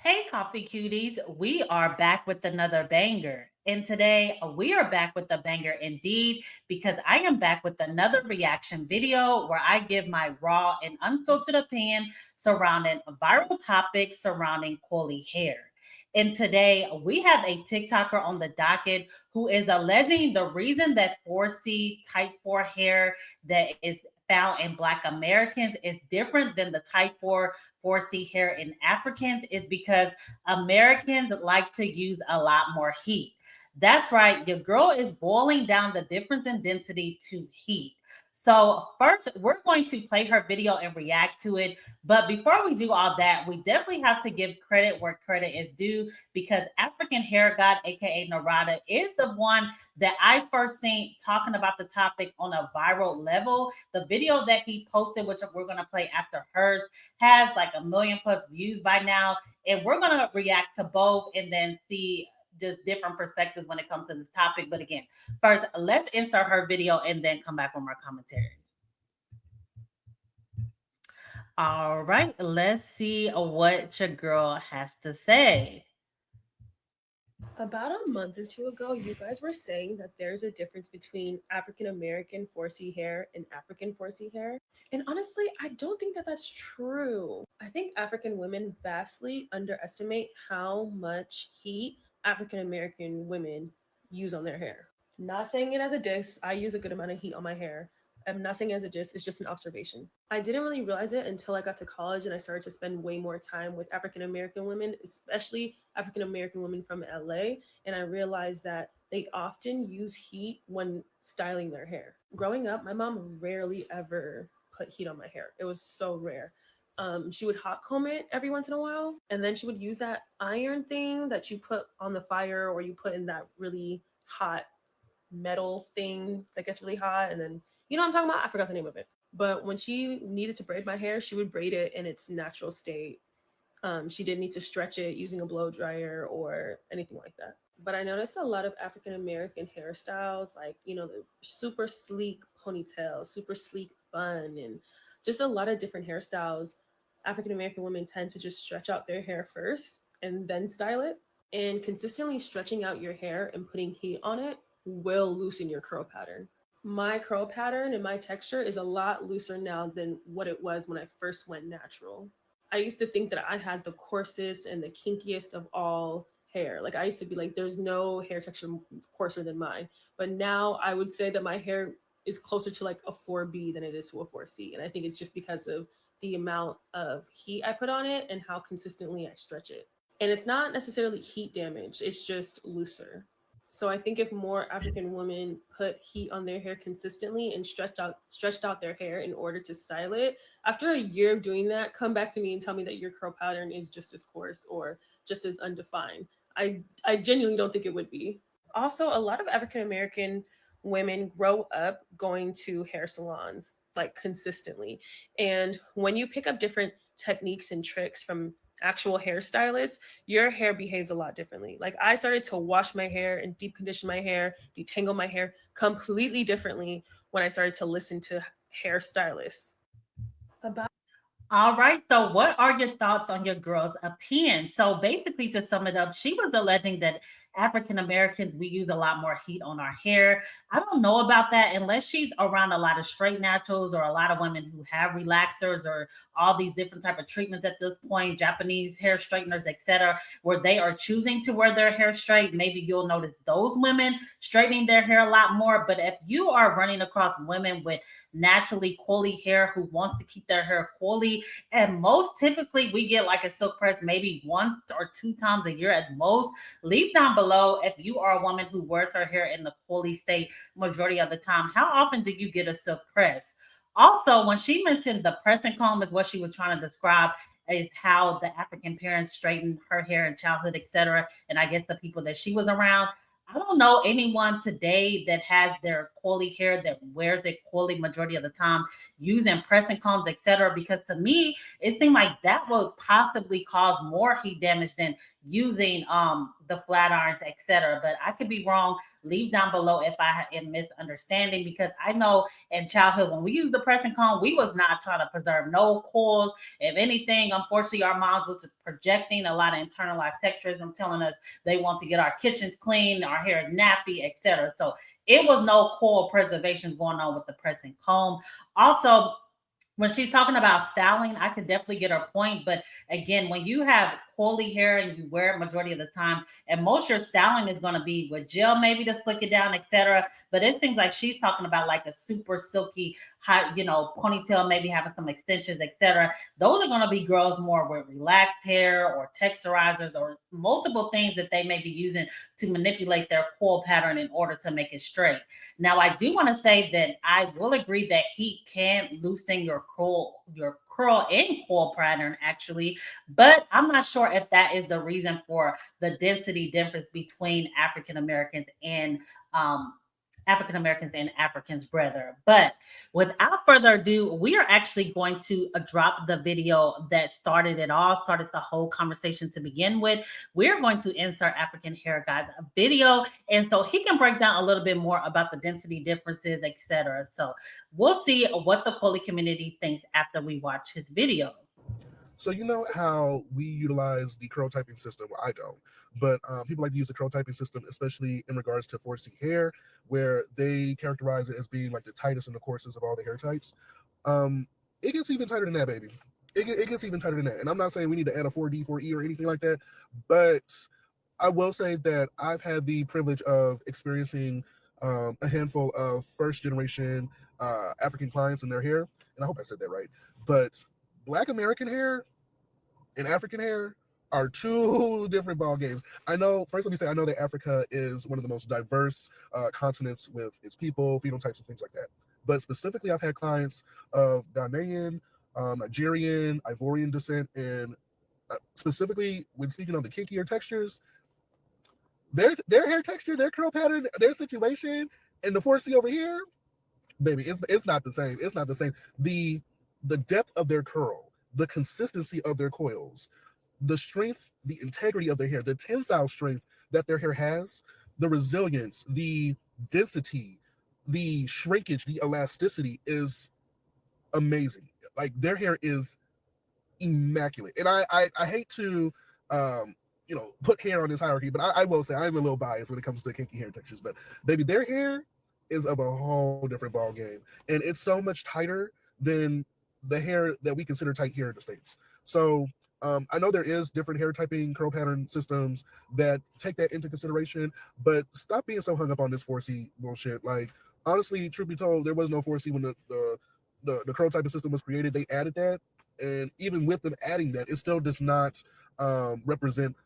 Hey, coffee cuties, we are back with another banger. And today we are back with a banger indeed, because I am back with another reaction video where I give my raw and unfiltered opinion surrounding viral topics surrounding curly hair. And today we have a TikToker on the docket who is alleging the reason that 4C type 4 hair that is found in Black Americans is different than the type 4C hair in Africans is because Americans like to use a lot more heat. That's right, your girl is boiling down the difference in density to heat. So, first, we're going to play her video and react to it. But before we do all that, we definitely have to give credit where credit is due because African Hair God, aka Narada, is the one that I first seen talking about the topic on a viral level. The video that he posted, which we're going to play after hers, has like a million plus views by now. And we're going to react to both and then see just different perspectives when it comes to this topic. But again, first, let's insert her video and then come back with more commentary. All right, let's see what your girl has to say. About a month or two ago, you guys were saying that there's a difference between African American 4C hair and African 4C hair. And honestly, I don't think that that's true. I think African women vastly underestimate how much heat African American women use on their hair. Not saying it as a diss, I use a good amount of heat on my hair. I'm not saying it as a diss, it's just an observation. I didn't really realize it until I got to college and I started to spend way more time with African American women, especially African American women from LA. And I realized that they often use heat when styling their hair. Growing up, my mom rarely ever put heat on my hair. It was so rare. She would hot comb it every once in a while, and then she would use that iron thing that you put on the fire or you put in that really hot metal thing that gets really hot, and then you know what I'm talking about? I forgot the name of it. But when she needed to braid my hair, she would braid it in its natural state. She didn't need to stretch it using a blow dryer or anything like that. But I noticed a lot of African American hairstyles, like, you know, the super sleek ponytail, super sleek bun, and just a lot of different hairstyles. African American women tend to just stretch out their hair first and then style it. And consistently stretching out your hair and putting heat on it will loosen your curl pattern. My curl pattern and my texture is a lot looser now than what it was when I first went natural. I used to think that I had the coarsest and the kinkiest of all hair. Like, I used to be like, there's no hair texture coarser than mine. But now I would say that my hair is closer to like a 4B than it is to a 4C. And I think it's just because of the amount of heat I put on it and how consistently I stretch it. And it's not necessarily heat damage, it's just looser. So I think if more African women put heat on their hair consistently and stretched out their hair in order to style it, after a year of doing that, come back to me and tell me that your curl pattern is just as coarse or just as undefined. I genuinely don't think it would be. Also, a lot of African American women grow up going to hair salons like consistently. And when you pick up different techniques and tricks from actual hairstylists, your hair behaves a lot differently. Like, I started to wash my hair and deep condition my hair, detangle my hair completely differently when I started to listen to hairstylists. About All right. So, what are your thoughts on your girl's opinion? So, basically, to sum it up, she was alleging that African Americans we use a lot more heat on our hair. I don't know about that unless she's around a lot of straight naturals or a lot of women who have relaxers or all these different type of treatments at this point, Japanese hair straighteners, etc., where they are choosing to wear their hair straight. Maybe you'll notice those women straightening their hair a lot more. But if you are running across women with naturally curly hair who wants to keep their hair curly, and most typically we get like a silk press maybe once or two times a year at most. Leave down below if you are a woman who wears her hair in the curly state majority of the time. How often do you get a silk press? Also, when she mentioned the press and comb is what she was trying to describe is how the African parents straightened her hair in childhood, etc. And I guess the people that she was around. I don't know anyone today that has their coily hair that wears it coily majority of the time, using pressing combs, etc. Because to me, it seemed like that would possibly cause more heat damage than using the flat irons, etc. But I could be wrong. Leave down below if I am misunderstanding, because I know in childhood when we used the pressing comb, we was not trying to preserve no coils. If anything, unfortunately, our moms was projecting a lot of internalized texturism, telling us they want to get our kitchens clean, our hair is nappy, etc. So it was no coil preservations going on with the pressing comb. Also, when she's talking about styling, I could definitely get her point. But again, when you have coily hair and you wear it majority of the time, and most your styling is going to be with gel, maybe to slick it down, etc. But it seems like she's talking about like a super silky, high, ponytail, maybe having some extensions, etc. Those are going to be girls more with relaxed hair or texturizers or multiple things that they may be using to manipulate their coil pattern in order to make it straight. Now, I do want to say that I will agree that heat can loosen your curl and coil pattern actually, but I'm not sure if that is the reason for the density difference between African Americans and Africans, brother. But without further ado, we are actually going to drop the video that started it all, started the whole conversation to begin with. We're going to insert African Hair Guy's video, and so he can break down a little bit more about the density differences, etc. So we'll see what the Coley community thinks after we watch his video. So you know how we utilize the curl typing system? Well, I don't, but people like to use the curl typing system, especially in regards to 4C hair, where they characterize it as being like the tightest and the coarsest of all the hair types. It gets even tighter than that, baby. It gets even tighter than that. And I'm not saying we need to add a 4D, 4E or anything like that, but I will say that I've had the privilege of experiencing a handful of first generation African clients and their hair, and I hope I said that right. But Black American hair and African hair are two different ball games. I know, first let me say, I know that Africa is one of the most diverse continents with its people, phenotypes, and things like that. But specifically, I've had clients of Ghanaian, Nigerian, Ivorian descent, and specifically when speaking on the kinkier textures, their hair texture, their curl pattern, their situation, and the 4C over here, baby, it's not the same. It's not the same. The depth of their curl, the consistency of their coils, the strength, the integrity of their hair, the tensile strength that their hair has, the resilience, the density, the shrinkage, the elasticity is amazing. Like their hair is immaculate. And I hate to put hair on this hierarchy, but I will say I'm a little biased when it comes to kinky hair textures. But baby, their hair is of a whole different ball game, and it's so much tighter than the hair that we consider tight here in the States. So I know there is different hair typing curl pattern systems that take that into consideration, but stop being so hung up on this 4C bullshit. Like honestly, truth be told, there was no 4C when the curl typing system was created. They added that, and even with them adding that, it still does not represent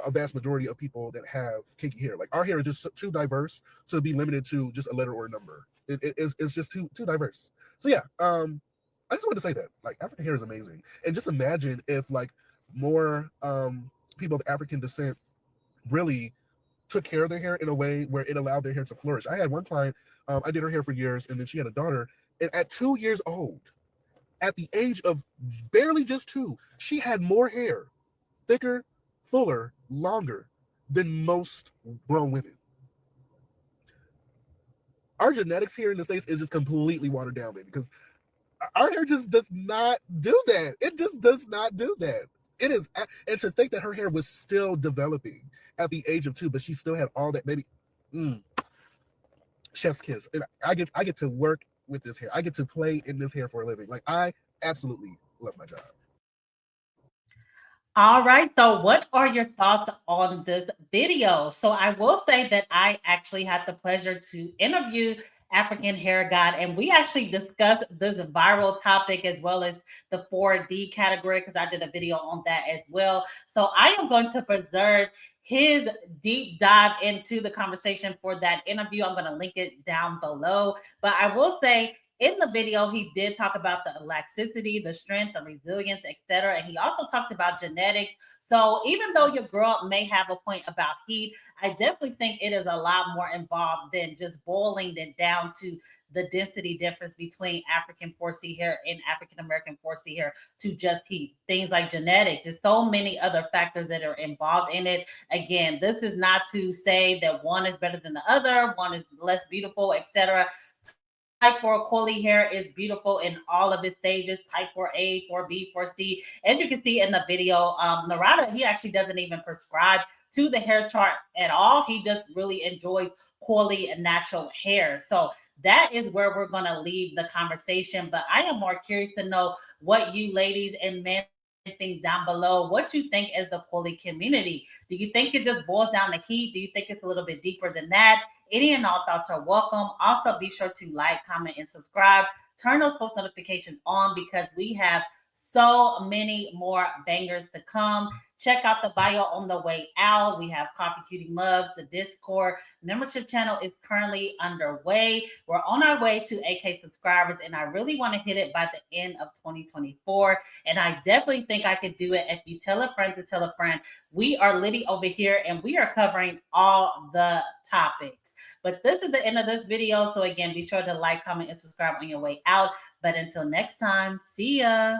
a vast majority of people that have kinky hair. Like our hair is just too diverse to be limited to just a letter or a number. It's just too diverse. So yeah, I just wanted to say that like African hair is amazing, and just imagine if like more people of African descent really took care of their hair in a way where it allowed their hair to flourish. I had one client, I did her hair for years, and then she had a daughter, and at 2 years old, at the age of barely just 2, she had more hair, thicker, fuller, longer than most grown women. Our genetics here in the States is just completely watered down, baby, because our hair just does not do that. It just does not do that. It is, and to think that her hair was still developing at the age of 2, but she still had all that, baby. Chef's kiss. And I get to work with this hair. I get to play in this hair for a living. Like I absolutely love my job. All right. So, what are your thoughts on this video? So, I will say that I actually had the pleasure to interview African Hair God, and we actually discussed this viral topic as well as the 4D category because I did a video on that as well. So, I am going to preserve his deep dive into the conversation for that interview. I'm going to link it down below. But I will say, in the video, he did talk about the elasticity, the strength, the resilience, etc. And he also talked about genetics. So even though your girl may have a point about heat, I definitely think it is a lot more involved than just boiling it down to the density difference between African 4C hair and African American 4C hair to just heat. Things like genetics. There's so many other factors that are involved in it. Again, this is not to say that one is better than the other, one is less beautiful, etc. Type 4 curly hair is beautiful in all of its stages, type 4A, 4B, 4C. As you can see in the video, Narada, he actually doesn't even prescribe to the hair chart at all. He just really enjoys curly and natural hair. So that is where we're going to leave the conversation. But I am more curious to know what you ladies and men think down below. What you think is the curly community? Do you think it just boils down to heat? Do you think it's a little bit deeper than that? Any and all thoughts are welcome. Also, be sure to like, comment, and subscribe. Turn those post notifications on because we have so many more bangers to come. Check out the bio on the way out. We have Coffee Cutie mugs. The Discord membership channel is currently underway. We're on our way to 8K subscribers, and I really want to hit it by the end of 2024. And I definitely think I could do it if you tell a friend to tell a friend. We are Liddy over here, and we are covering all the topics. But this is the end of this video. So again, be sure to like, comment, and subscribe on your way out. But until next time, see ya.